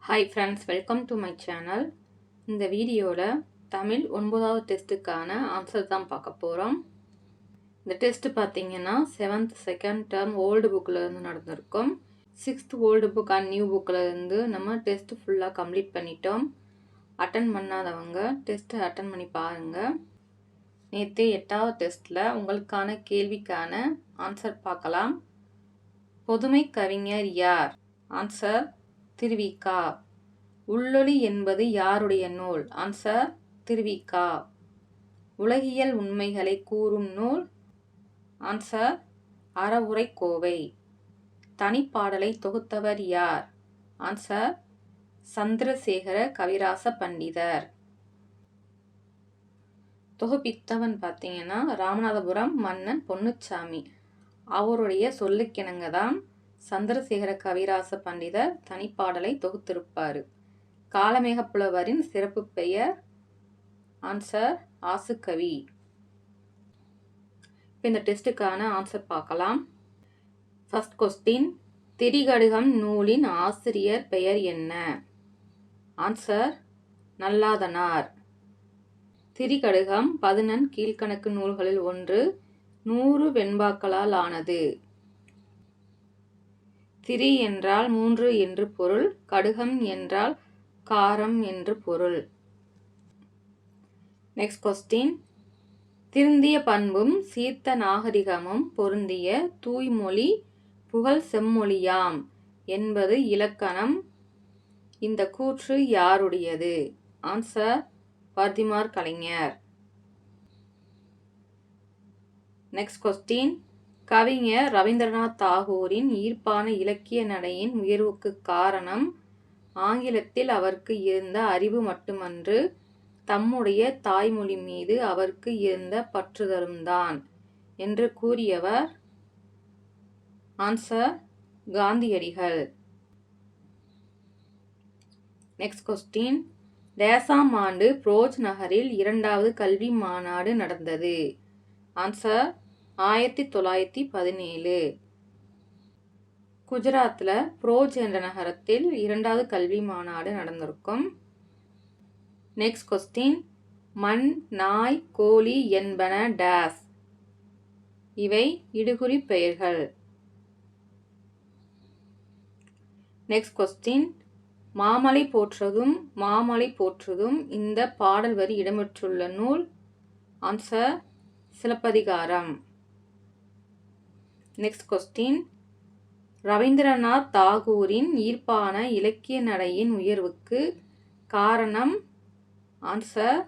Hi friends, welcome to my channel. இந்த வீடியோவில் தமிழ் 9வது டெஸ்ட்டுக்கான ஆன்சர் தான் பார்க்க போகிறோம். இந்த டெஸ்ட்டு பார்த்தீங்கன்னா 7th செகண்ட் டேர்ம் ஓல்டு புக்கில் இருந்து நடந்திருக்கும். 6th old book and new புக்கில் இருந்து நம்ம டெஸ்ட்டு ஃபுல்லாக கம்ப்ளீட் பண்ணிட்டோம். அட்டன் பண்ணாதவங்க டெஸ்ட்டு அட்டன் பண்ணி பாருங்கள். நேற்று 8வது டெஸ்ட்டில் உங்களுக்கான கேள்விக்கான ஆன்சர் பார்க்கலாம். பொதுமை கவிஞர் யார்? ஆன்சர் திருவிகா. உள்ளொளி என்பது யாருடைய நூல்? ஆன்சர் திருவிகா. உலகியல் உண்மைகளை கூறும் நூல்? ஆன்சர் அறவுரைக்கோவை. தனிப்பாடலை தொகுத்தவர் யார்? ஆன்சர் சந்திரசேகர கவிராச பண்டிதர். தொகுப்பித்தவன் பார்த்தீங்கன்னா ராமநாதபுரம் மன்னன் பொன்னுச்சாமி. அவருடைய சொல்லுக்கிணங்க தான் சந்திரசேகர கவிராச பண்டிதர் தனிப்பாடலை தொகுத்திருப்பார். காலமேகப்புலவரின் சிறப்பு பெயர்? ஆன்சர் ஆசுகவி. இப்போ இந்த டெஸ்ட்டுக்கான ஆன்சர் பார்க்கலாம். ஃபர்ஸ்ட் கொஸ்டின், திரிகடுகம் நூலின் ஆசிரியர் பெயர் என்ன? ஆன்சர் நல்லாதனார். திரிகடுகம் 11 கீழ்கணக்கு நூல்களில் ஒன்று. 100 வெண்பாக்களால் ஆனது. திரி என்றால் 3 என்று பொருள். கடுகம் என்றால் காரம் என்று பொருள். நெக்ஸ்ட் கொஸ்டின், திருந்திய பண்பும் சீர்த்த நாகரிகமும் பொருந்திய தூய்மொழி புகழ் செம்மொழியாம் என்பது இலக்கணம். இந்த கூற்று யாருடையது? ஆன்சர் பர்திமார் கலைஞர். நெக்ஸ்ட் கொஸ்டின், கவிஞர் ரவீந்திரநாத் தாகூரின் ஈர்ப்பான இலக்கிய நடையின் உயர்வுக்கு காரணம் ஆங்கிலத்தில் அவருக்கு இருந்த அறிவு மட்டுமன்று, தம்முடைய தாய்மொழி மீது அவருக்கு இருந்த பற்றுதலும்தான் என்று கூறியவர்? ஆன்சர் காந்தியடிகள். நெக்ஸ்ட் கொஸ்டின், டேசாம் ஆண்டு புரோஜ் நகரில் 2வது கல்வி மாநாடு நடந்தது? ஆன்சர் 1917. குஜராத்தில் புரோஜ் என்ற நகரத்தில் 2வது கல்வி மாநாடு நடந்திருக்கும். நெக்ஸ்ட் கொஸ்டின், மண், நாய், கோழி என்பன டேஸ். இவை இடுகுறி பெயர்கள். நெக்ஸ்ட் கொஸ்டின், மாமலை போற்றுதும் மாமலை போற்றுதும் இந்த பாடல் வரி இடம்பெற்றுள்ள நூல்? Answer Silappatikaram. Next question, Rabindranath தாகூரின் ஈர்ப்பான இலக்கிய நடையின் உயர்வுக்கு காரணம்? ஆன்சர்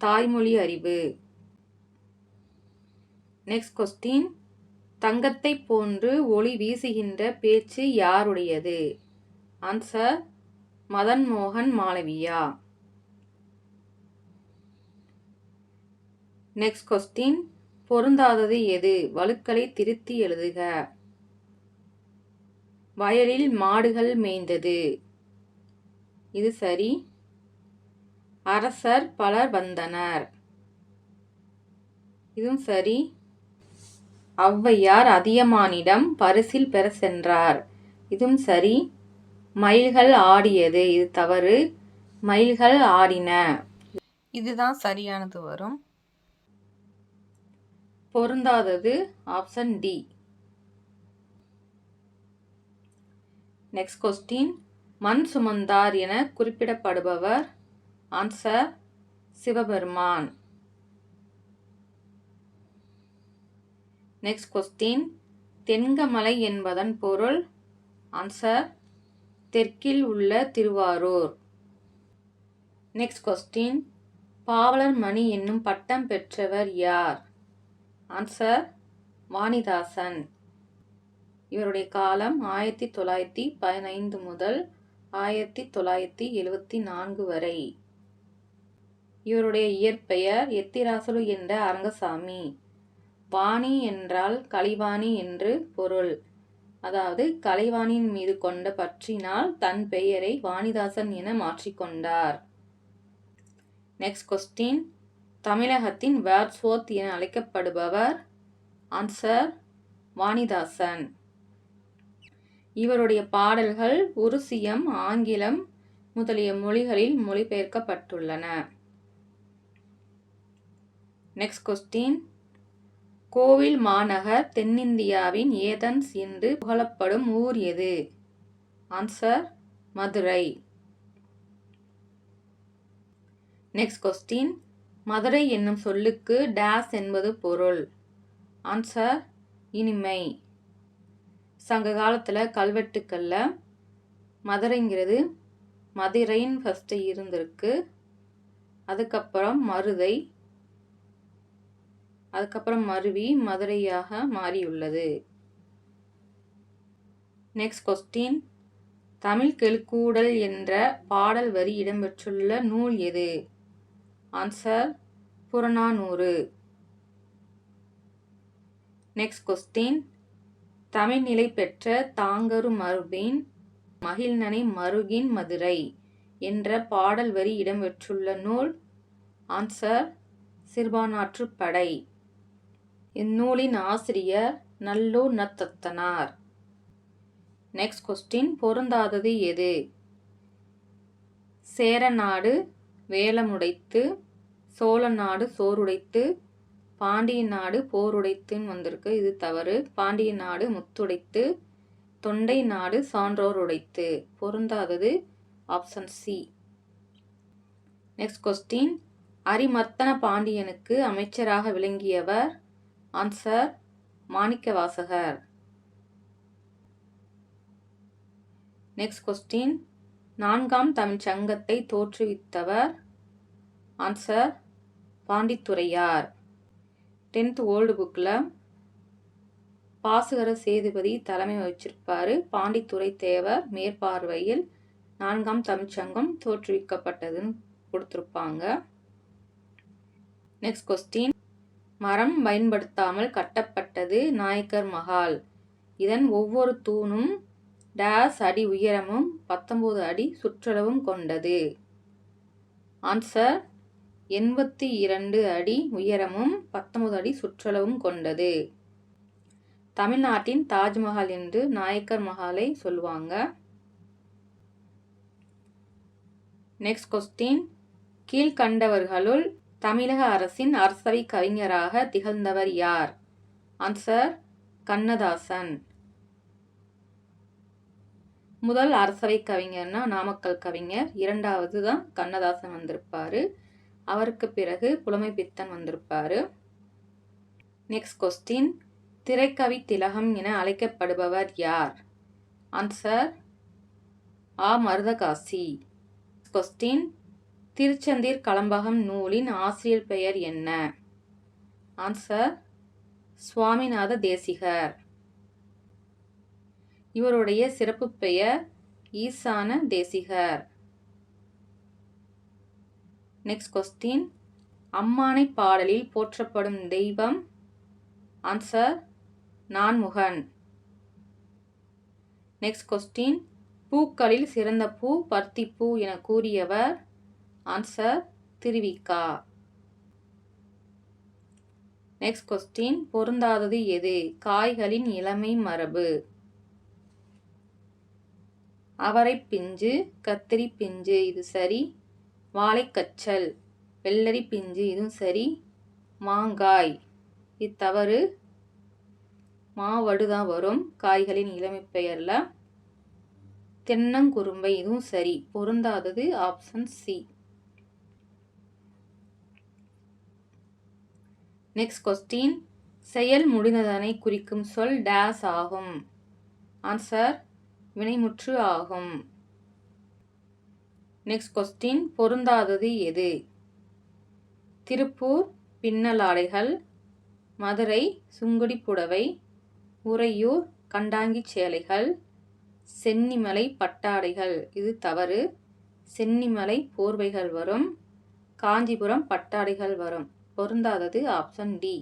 தாய்மொழி அறிவு. நெக்ஸ்ட் கொஸ்டின், தங்கத்தை போன்று ஒளி வீசுகின்ற பேச்சு யாருடையது? ஆன்சர் மதன் மோகன் மாளவியா. நெக்ஸ்ட் கொஸ்டின், பொருந்தாதது எது? வழுக்களை திருத்தி எழுதுக. வயலில் மாடுகள் மேய்ந்தது. இது சரி. அரசர் பலர் வந்தனர். இதுவும் சரி. ஔவையார் அதியமானிடம் பரிசில் பெற சென்றார். இதுவும் சரி. மயில்கள் ஆடியது. இது தவறு. மயில்கள் ஆடின. இதுதான் சரியானது வரும். பொருந்தாதது ஆப்ஷன் டி. நெக்ஸ்ட் கொஸ்டின், மண் சுமந்தார் என குறிப்பிடப்படுபவர்? ஆன்சர் சிவபெருமான். நெக்ஸ்ட் கொஸ்டின், தென்கமலை என்பதன் பொருள்? ஆன்சர் தெற்கில் உள்ள திருவாரூர். நெக்ஸ்ட் கொஸ்டின், பாவலர் மணி என்னும் பட்டம் பெற்றவர் யார்? ஆன்சர் வாணிதாசன். இவருடைய காலம் 1915 முதல் 1974 வரை. இவருடைய இயற்பெயர் எத்திராசலு என்ற அரங்கசாமி. வாணி என்றால் கலைவாணி என்று பொருள். அதாவது கலைவாணியின் மீது கொண்ட பற்றினால் தன் பெயரை வாணிதாசன் என மாற்றிக்கொண்டார். நெக்ஸ்ட் கொஸ்டின், தமிழகத்தின் வேர்ட்ஸ்வொர்த் என அழைக்கப்படுபவர்? ஆன்சர் வாணிதாசன். இவருடைய பாடல்கள் உருசியம், ஆங்கிலம் முதலிய மொழிகளில் மொழிபெயர்க்கப்பட்டுள்ளன. Next question. கோவில் மாநகர் தென்னிந்தியாவின் ஏதென்ஸ் என்று புகழப்படும் ஊர் எது? Answer Madurai. Next question. Madurai என்னும் சொல்லுக்கு டேஸ் என்பது பொருள்? ஆன்சர் இனிமை. சங்க காலத்தில் கல்வெட்டுக்கள்ல மதுரைங்கிறது மதுரைன்னு ஃபஸ்ட்டு இருந்திருக்கு. அதுக்கப்புறம் மருதை, அதுக்கப்புறம் மருவி மதுரையாக மாறியுள்ளது. Next question. தமிழ் கெழுக்கூடல் என்ற பாடல் வரி இடம்பெற்றுள்ள நூல் எது? Answer Purananuru. Next question. Tamil நிலை பெற்ற தாங்கரு மருபின் மகிழ்நனை மருகின் மதுரை என்ற பாடல் வரி இடம்பெற்றுள்ள நூல்? ஆன்சர் சிறுபானாற்றுப்படை. இந்நூலின் ஆசிரியர் நல்லூர் நத்தத்தனார். Next question. பொருந்தாதது எது? சேரநாடு வேலமுடைத்து, சோழ நாடு சோறுடைத்து, பாண்டிய நாடு போருடைத்துன்னு வந்திருக்கு. இது தவறு. பாண்டிய நாடு முத்துடைத்து, தொண்டை நாடு சான்றோர் உடைத்து. பொருந்தாதது option C. Next question. Arimarthana பாண்டியனுக்கு அமைச்சராக விளங்கியவர்? ஆன்சர் மாணிக்கவாசகர். Next question. நான்காம் தமிழ் சங்கத்தை தோற்றுவித்தவர்? ஆன்சர் பாண்டித்துரையார். 10th ஓல்டு புக்கில் பாசுகர சேதுபதி தலைமை வகிச்சிருப்பாரு. பாண்டித்துரை தேவர் மேற்பார்வையில் 4ஆம் தமிழ்ச்சங்கம் தோற்றுவிக்கப்பட்டதுன்னு கொடுத்துருப்பாங்க. Next question. மரம் பயன்படுத்தாமல் கட்டப்பட்டது நாயக்கர் மஹால். இதன் ஒவ்வொரு தூணும் டேஸ் அடி உயரமும் 19 அடி சுற்றளவும் கொண்டது. ஆன்சர் 82 அடி உயரமும் 19 அடி சுற்றளவும் கொண்டது. தமிழ்நாட்டின் தாஜ்மஹால் என்று நாயக்கர் மஹாலை சொல்லுவாங்க. Next question. கீழ்கண்டவர்களுள் தமிழக அரசின் அரசவை கவிஞராக திகழ்ந்தவர் யார்? ஆன்சர் கண்ணதாசன். முதல் அரசவை கவிஞர்னா நாமக்கல் கவிஞர், இரண்டாவது தான் கண்ணதாசன் வந்திருப்பாரு. அவருக்கு பிறகு புலமைப்பித்தன் வந்திருப்பாரு. Next question. திரைக்கவி திலகம் என அழைக்கப்படுபவர் யார்? ஆன்சர் ஆ மருதகாசி. கொஸ்டின். திருச்செந்தீர் கலம்பகம் நூலின் ஆசிரியர் பெயர் என்ன? ஆன்சர் சுவாமிநாத தேசிகர். இவருடைய சிறப்பு பெயர் ஈசான தேசிகர். Next question. அம்மானை பாடலில் போற்றப்படும் தெய்வம்? ஆன்சர் நான்முகன். Next question. பூக்களில் சிறந்த பூ பருத்திப்பூ என கூறியவர்? ஆன்சர் திருவிக்கா. Next question. பொருந்தாதது எது? காய்களின் இளமை மரபு. அவரை பிஞ்சு, கத்திரி பிஞ்சு, இது சரி. வாழைக்கச்சல், வெள்ளரி பிஞ்சு, இதுவும் சரி. மாங்காய், இது தவறு. மாவடுதான் வரும் காய்களின் இளமை பெயர்ல. தென்னங்குரும்பை, இதுவும் சரி. பொருந்தாதது ஆப்ஷன் சி. Next question. செயல் முடிந்ததனை குறிக்கும் சொல் டேஸ் ஆகும்? ஆன்சர் வினைமுற்று ஆகும். Next question. பொருந்தாதது எது? திருப்பூர் பின்னலாடைகள், மதுரை சுங்குடி புடவை, உறையூர் கண்டாங்கி சேலைகள், சென்னிமலை பட்டாடைகள், இது தவறு. சென்னிமலை போர்வைகள் வரும், காஞ்சிபுரம் பட்டாடைகள் வரும். பொருந்தாதது ஆப்ஷன் டி.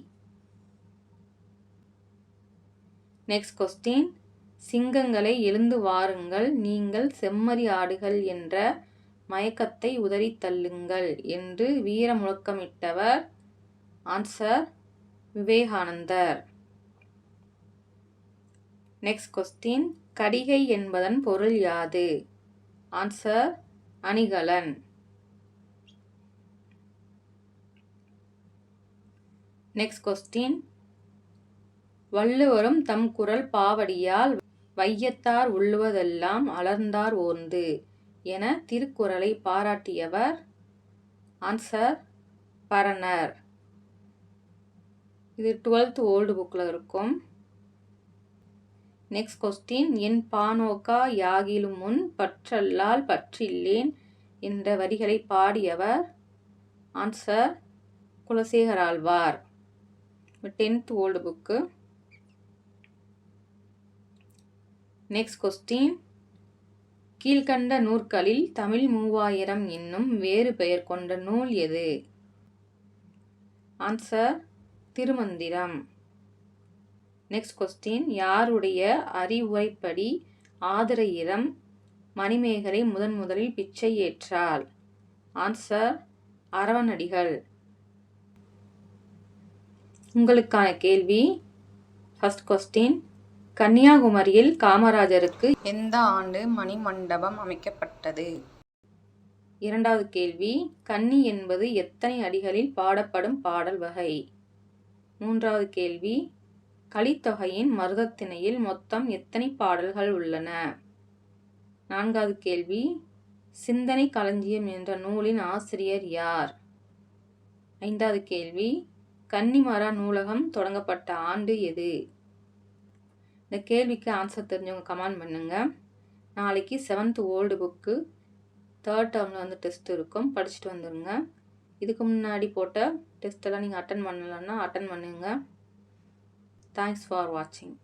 Next question. சிங்கங்களை எழுந்து வாருங்கள், நீங்கள் செம்மறி ஆடுகள் என்ற மயக்கத்தை உதறி தள்ளுங்கள் என்று வீர முழக்கமிட்டவர்? ஆன்சர் விவேகானந்தர். Next question. கடிகை என்பதன் பொருள் யாது? ஆன்சர் அணிகலன். Next question. வள்ளுவரும் தம் குறள் பாவடியால் வையத்தார் உள்ளுவதெல்லாம் அலர்ந்தார் ஓர்ந்து என திருக்குறளை பாராட்டியவர்? ஆன்சர் பரணர். இது 12th ஓல்டு புக்கில் இருக்கும். Next question. என் பானோக்கா யாகிலும் முன் பற்றல்லால் பற்றில்லேன் என்ற வரிகளை பாடியவர்? Answer Kulasekarazhwar. 10th old book. Next question. கீழ்கண்ட நூற்களில் தமிழ் 3000 என்னும் வேறு பெயர் கொண்ட நூல் எது? ஆன்சர் திருமந்திரம். Next question. யாருடைய அறிவுரைப்படி ஆதிரையிடம் மணிமேகலை முதலில் பிச்சை ஏற்றாள்? ஆன்சர் அரவணடிகள். உங்களுக்கான கேள்வி. First question. கன்னியாகுமரியில் காமராஜருக்கு எந்த ஆண்டு மணிமண்டபம் அமைக்கப்பட்டது? இரண்டாவது கேள்வி. கன்னி என்பது எத்தனை அடிகளில் பாடப்படும் பாடல் வகை? மூன்றாவது கேள்வி. கலித்தொகையின் மருதத்திணையில் மொத்தம் எத்தனை பாடல்கள் உள்ளன? நான்காவது கேள்வி. சிந்தனை களஞ்சியம் என்ற நூலின் ஆசிரியர் யார்? ஐந்தாவது கேள்வி. கன்னிமரா நூலகம் தொடங்கப்பட்ட ஆண்டு எது? இந்த கேள்விக்கு ஆன்சர் தெரிஞ்சவங்க கமெண்ட் பண்ணுங்க. நாளைக்கு 7th ஓல்டு புக்கு 3rd டேர்மில் டெஸ்ட் இருக்கும், படிச்சுட்டு வந்துடுங்க. இதுக்கு முன்னாடி போட்ட டெஸ்ட்டெல்லாம் நீங்கள் அட்டன் பண்ணலன்னா அட்டன் பண்ணுங்க. தேங்க்ஸ் ஃபார் வாட்சிங்.